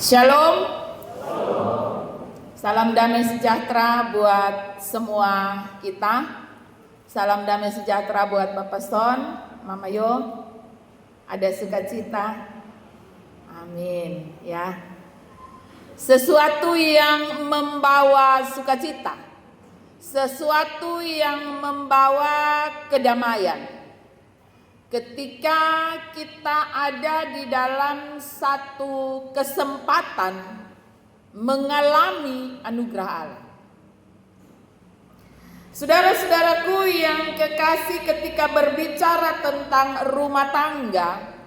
Shalom. Salam damai sejahtera buat semua kita. Salam damai sejahtera buat Bapak Son, Mama Yo. Ada sukacita. Amin ya. Sesuatu yang membawa sukacita. Sesuatu yang membawa kedamaian. Ketika kita ada di dalam satu kesempatan mengalami anugerah Allah. Saudara-saudaraku yang kekasih, ketika berbicara tentang rumah tangga,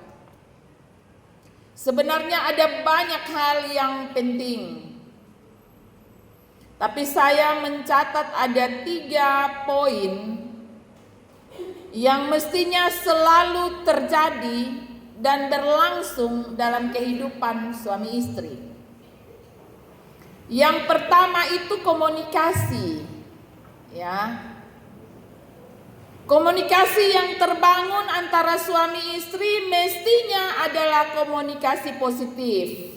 sebenarnya ada banyak hal yang penting. Tapi saya mencatat ada 3 poin yang mestinya selalu terjadi dan berlangsung dalam kehidupan suami istri. Yang pertama itu komunikasi, ya. Komunikasi yang terbangun antara suami istri mestinya adalah komunikasi positif.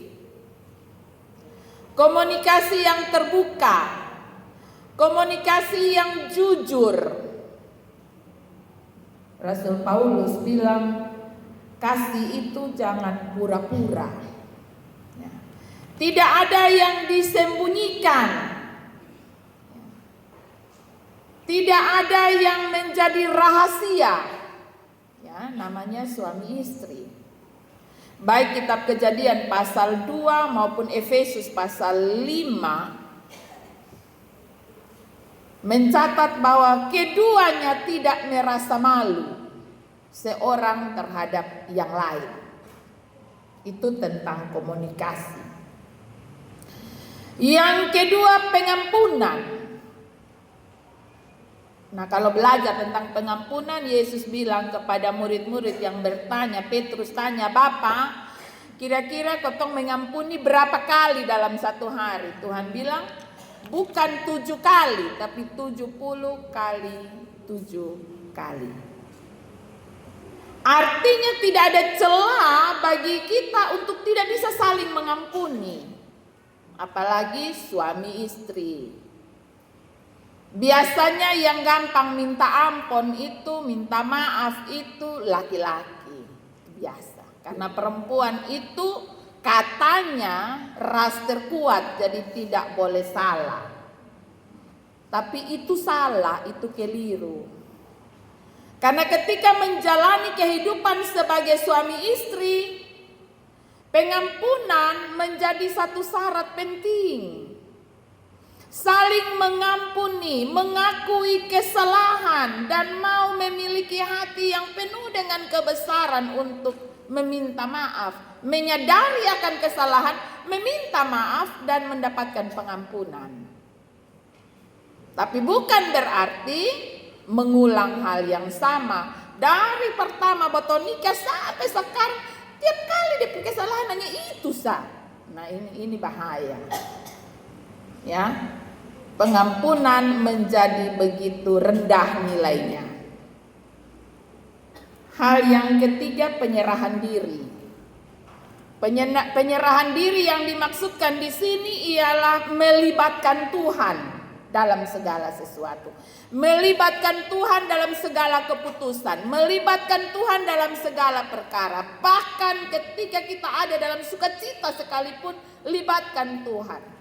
Komunikasi yang terbuka, komunikasi yang jujur. Rasul Paulus bilang, kasih itu jangan pura-pura. Ya. Tidak ada yang disembunyikan. Tidak ada yang menjadi rahasia. Ya, namanya suami istri. Baik kitab Kejadian pasal 2 maupun Efesus pasal 5 mencatat bahwa keduanya tidak merasa malu seorang terhadap yang lain. Itu tentang komunikasi. Yang kedua, pengampunan. Nah, kalau belajar tentang pengampunan, Yesus bilang kepada murid-murid yang bertanya, Petrus tanya, "Bapak, kira-kira kotong mengampuni berapa kali dalam satu hari?" Tuhan bilang, bukan 7 kali, tapi 70 kali 7 kali. Artinya tidak ada celah bagi kita untuk tidak bisa saling mengampuni. Apalagi suami istri. Biasanya yang gampang minta ampun itu, minta maaf itu laki-laki. Biasa. Karena perempuan itu katanya ras terkuat, jadi tidak boleh salah. Tapi itu salah, itu keliru. Karena ketika menjalani kehidupan sebagai suami istri, pengampunan menjadi satu syarat penting. Saling mengampuni, mengakui kesalahan, dan mau memiliki hati yang penuh dengan kebesaran untuk meminta maaf, menyadari akan kesalahan, meminta maaf dan mendapatkan pengampunan. Tapi bukan berarti mengulang hal yang sama. Dari pertama botol nikah sampai sekarang, tiap kali dia punya kesalahan hanya itu sah. Nah, ini bahaya. Ya. Pengampunan menjadi begitu rendah nilainya. Hal yang ketiga, penyerahan diri. Penyerahan diri yang dimaksudkan di sini ialah melibatkan Tuhan dalam segala sesuatu. Melibatkan Tuhan dalam segala keputusan. Melibatkan Tuhan dalam segala perkara. Bahkan ketika kita ada dalam sukacita sekalipun, libatkan Tuhan.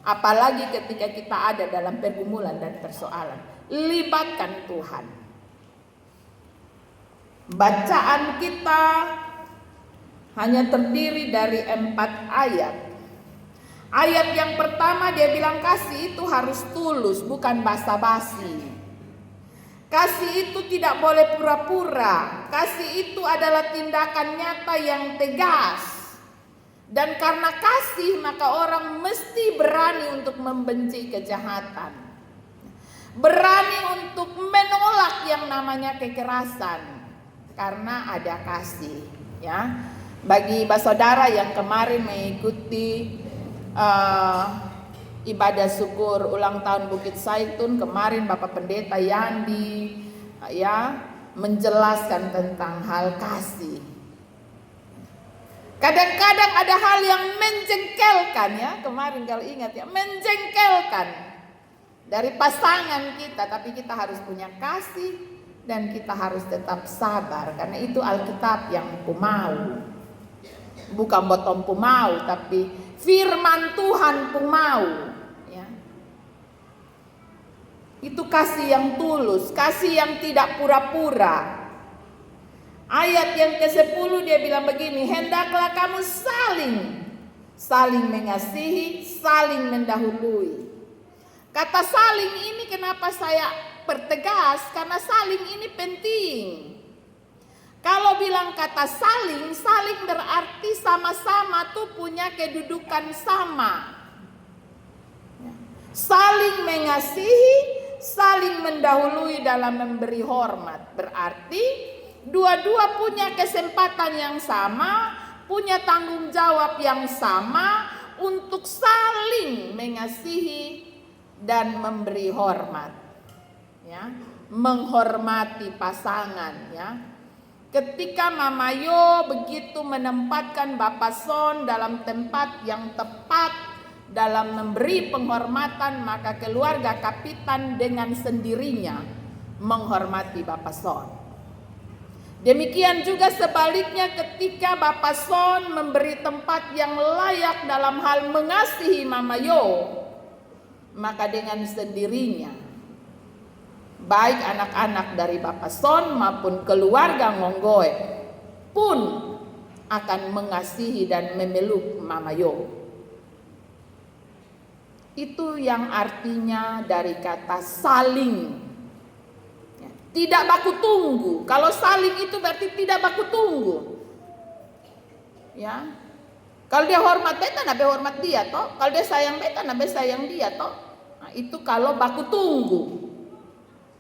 Apalagi ketika kita ada dalam pergumulan dan persoalan, libatkan Tuhan. Bacaan kita hanya terdiri dari 4 ayat. Ayat yang pertama dia bilang kasih itu harus tulus, bukan basa-basi. Kasih itu tidak boleh pura-pura. Kasih itu adalah tindakan nyata yang tegas. Dan karena kasih maka orang mesti berani untuk membenci kejahatan. Berani untuk menolak yang namanya kekerasan. Karena ada kasih, ya. Bagi saudara yang kemarin mengikuti ibadah syukur ulang tahun Bukit Zaitun, kemarin Bapak Pendeta Yandi ya menjelaskan tentang hal kasih. Kadang-kadang ada hal yang menjengkelkan ya, kemarin kalau ingat ya, menjengkelkan dari pasangan kita, tapi kita harus punya kasih dan kita harus tetap sabar karena itu Alkitab yang mau. Bukan bottom mau, tapi firman Tuhan pun mau ya. Itu kasih yang tulus, kasih yang tidak pura-pura. Ayat yang ke-10 dia bilang begini, hendaklah kamu saling mengasihi, saling mendahului. Kata saling ini kenapa saya pertegas? Karena saling ini penting. Kalau bilang kata saling berarti sama-sama tuh punya kedudukan sama. Saling mengasihi, saling mendahului dalam memberi hormat. Berarti dua-dua punya kesempatan yang sama, punya tanggung jawab yang sama untuk saling mengasihi dan memberi hormat. Ya, menghormati pasangan ya. Ketika Mama Yo begitu menempatkan Bapak Son dalam tempat yang tepat dalam memberi penghormatan, maka keluarga Kapitan dengan sendirinya menghormati Bapak Son. Demikian juga sebaliknya ketika Bapak Son memberi tempat yang layak dalam hal mengasihi Mama Yo, maka dengan sendirinya baik anak-anak dari Bapak Son maupun keluarga Ngonggoe pun akan mengasihi dan memeluk Mama Yo. Itu yang artinya dari kata saling. Tidak baku tunggu. Kalau saling itu berarti tidak baku tunggu. Ya. Kalau dia hormat beta, nabe hormat dia toh. Kalau dia sayang beta, nabe sayang dia toh. Nah, itu kalau baku tunggu.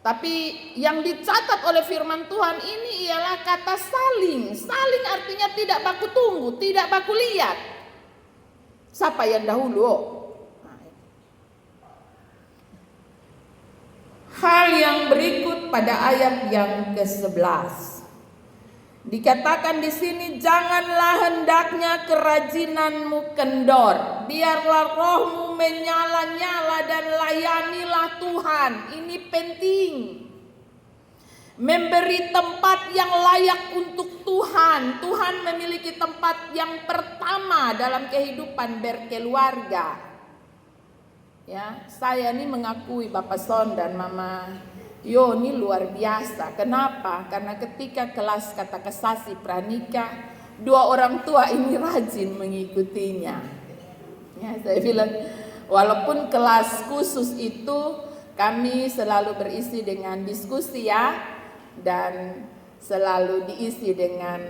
Tapi yang dicatat oleh firman Tuhan ini ialah kata saling. Saling artinya tidak baku tunggu, tidak baku lihat. Siapa yang dahulu? Hal yang berikut pada ayat yang ke-11. Dikatakan di sini, janganlah hendaknya kerajinanmu kendor. Biarlah rohmu menyala-nyala dan layanilah Tuhan. Ini penting. Memberi tempat yang layak untuk Tuhan. Tuhan memiliki tempat yang pertama dalam kehidupan berkeluarga. Ya, saya ini mengakui Bapak Son dan Mama Yo ini luar biasa. Kenapa? Karena ketika kelas kata kesasi pranikah, dua orang tua ini rajin mengikutinya. Ya, saya bilang walaupun kelas khusus itu kami selalu berisi dengan diskusi ya, dan selalu diisi dengan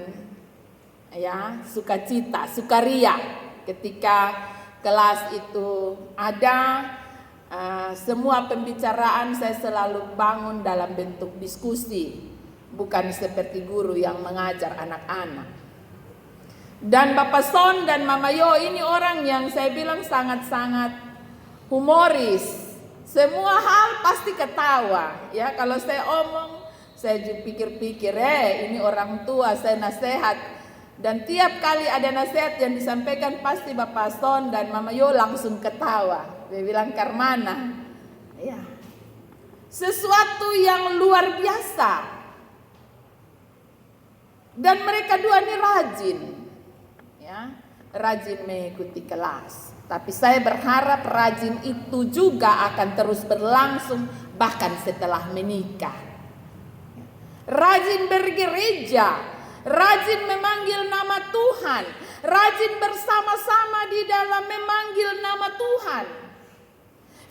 ya sukacita, sukaria ketika kelas itu ada. Semua pembicaraan saya selalu bangun dalam bentuk diskusi, bukan seperti guru yang mengajar anak-anak. Dan Bapak Son dan Mama Yo ini orang yang saya bilang sangat-sangat humoris. Semua hal pasti ketawa. Ya, kalau saya omong, saya pikir-pikir, ini orang tua, saya nasihat. Dan tiap kali ada nasihat yang disampaikan pasti Bapak Son dan Mama Yo langsung ketawa. Dia bilang, Karmana, ya, sesuatu yang luar biasa. Dan mereka dua ini rajin, ya, rajin mengikuti kelas. Tapi saya berharap rajin itu juga akan terus berlangsung bahkan setelah menikah. Rajin bergereja, rajin memanggil nama Tuhan, rajin bersama-sama di dalam memanggil nama Tuhan.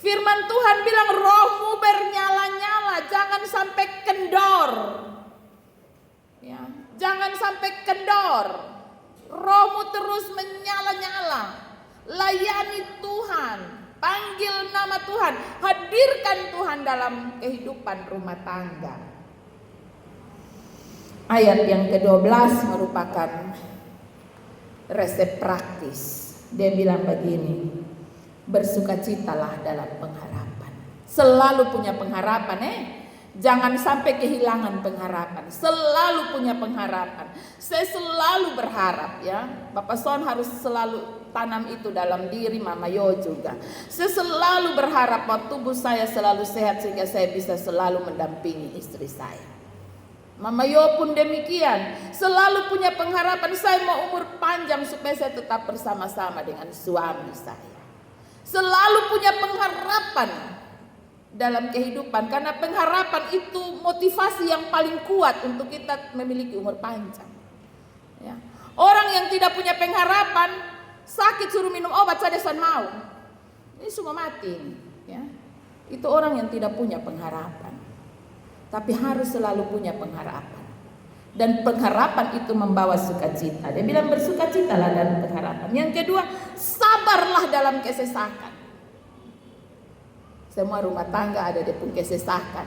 Firman Tuhan bilang rohmu bernyala-nyala, jangan sampai kendor. Ya, jangan sampai kendor. Rohmu terus menyala-nyala. Layani Tuhan, panggil nama Tuhan, hadirkan Tuhan dalam kehidupan rumah tangga. Ayat yang ke-12 merupakan resep praktis. Dia bilang begini, bersukacitalah dalam pengharapan. Selalu punya pengharapan. Jangan sampai kehilangan pengharapan. Selalu punya pengharapan. Saya selalu berharap ya. Bapak Son harus selalu tanam itu dalam diri Mama Yo juga. Saya selalu berharap bahwa tubuh saya selalu sehat sehingga saya bisa selalu mendampingi istri saya. Mama Yo pun demikian. Selalu punya pengharapan saya mau umur panjang supaya saya tetap bersama-sama dengan suami saya. Selalu punya pengharapan dalam kehidupan, karena pengharapan itu motivasi yang paling kuat untuk kita memiliki umur panjang ya. Orang yang tidak punya pengharapan, sakit suruh minum obat saja san mau, ini semua mati ya. Itu orang yang tidak punya pengharapan. Tapi harus selalu punya pengharapan, dan pengharapan itu membawa sukacita. Dia bilang bersukacitalah dalam pengharapan. Yang kedua, sabarlah dalam kesesakan. Semua rumah tangga ada dia pun kesesakan,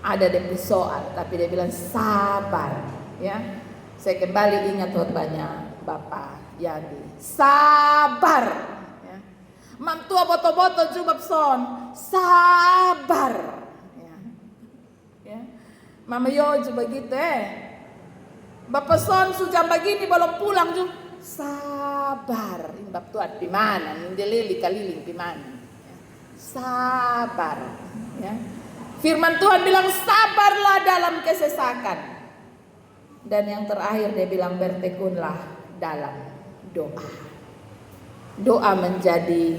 ada dia pun soal, tapi dia bilang sabar ya. Saya kembali ingat khotbahnya Bapak Yadi, sabar ya. Mam tua boto-boto jubab son, sabar ya. Ya. Mama Yo juga gitu Bapak Son sudah begini belum pulang juga, sabar. Ini bab tuan pimana, ini delili kaliling pimana. Sabar ya. Firman Tuhan bilang sabarlah dalam kesesakan. Dan yang terakhir dia bilang bertekunlah dalam doa. Doa menjadi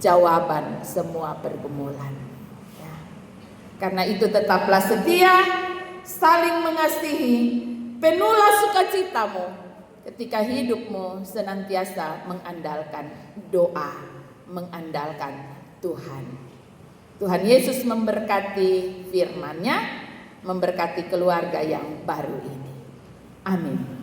jawaban semua pergumulan ya. Karena itu tetaplah setia, saling mengasihi, penuhlah sukacitamu ketika hidupmu senantiasa mengandalkan doa, mengandalkan Tuhan. Tuhan Yesus memberkati firman-Nya, memberkati keluarga yang baru ini. Amin.